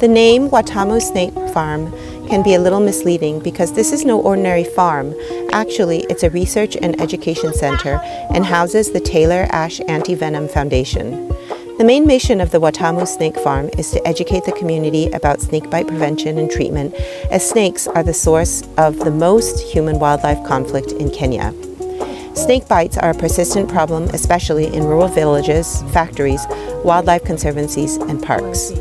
The name Watamu Snake Farm can be a little misleading because this is no ordinary farm. Actually, it's a research and education center and houses the Taylor Ash Anti-Venom Foundation. The main mission of the Watamu Snake Farm is to educate the community about snakebite prevention and treatment, as snakes are the source of the most human-wildlife conflict in Kenya. Snake bites are a persistent problem, especially in rural villages, factories, wildlife conservancies, and parks.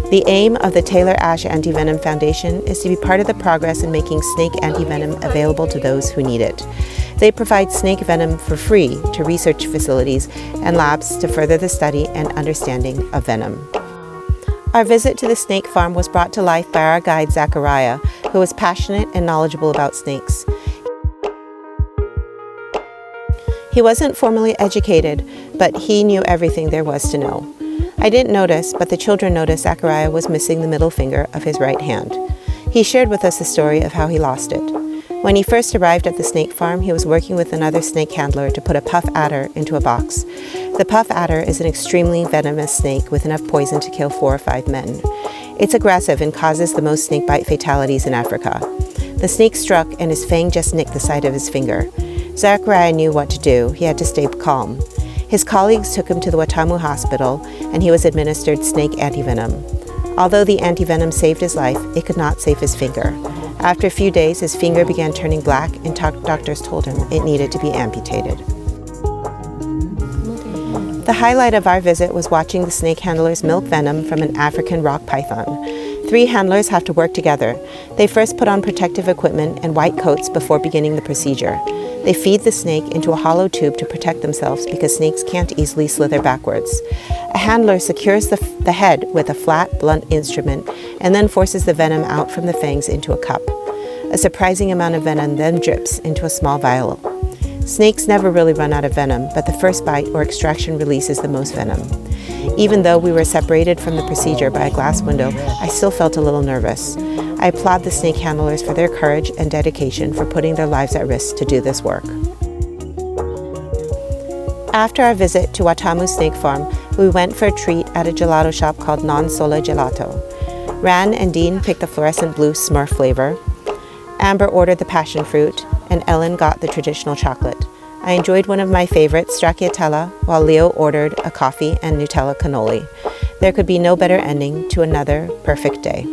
The aim of the Taylor Ash Anti-Venom Foundation is to be part of the progress in making snake anti-venom available to those who need it. They provide snake venom for free to research facilities and labs to further the study and understanding of venom. Our visit to the snake farm was brought to life by our guide Zachariah, who was passionate and knowledgeable about snakes. He wasn't formally educated, but he knew everything there was to know. I didn't notice, but the children noticed Zachariah was missing the middle finger of his right hand. He shared with us the story of how he lost it. When he first arrived at the snake farm, he was working with another snake handler to put a puff adder into a box. The puff adder is an extremely venomous snake with enough poison to kill 4 or 5 men. It's aggressive and causes the most snakebite fatalities in Africa. The snake struck and his fang just nicked the side of his finger. Zachariah knew what to do. He had to stay calm. His colleagues took him to the Watamu hospital and he was administered snake antivenom. Although the antivenom saved his life, it could not save his finger. After a few days, his finger began turning black and doctors told him it needed to be amputated. The highlight of our visit was watching the snake handlers milk venom from an African rock python. 3 handlers have to work together. They first put on protective equipment and white coats before beginning the procedure. They feed the snake into a hollow tube to protect themselves because snakes can't easily slither backwards. A handler secures the head with a flat, blunt instrument and then forces the venom out from the fangs into a cup. A surprising amount of venom then drips into a small vial. Snakes never really run out of venom, but the first bite or extraction releases the most venom. Even though we were separated from the procedure by a glass window, I still felt a little nervous. I applaud the snake handlers for their courage and dedication for putting their lives at risk to do this work. After our visit to Watamu Snake Farm, we went for a treat at a gelato shop called Non Sola Gelato. Ran and Dean picked the fluorescent blue Smurf flavor. Amber ordered the passion fruit, and Ellen got the traditional chocolate. I enjoyed one of my favorites, stracciatella, while Leo ordered a coffee and Nutella cannoli. There could be no better ending to another perfect day.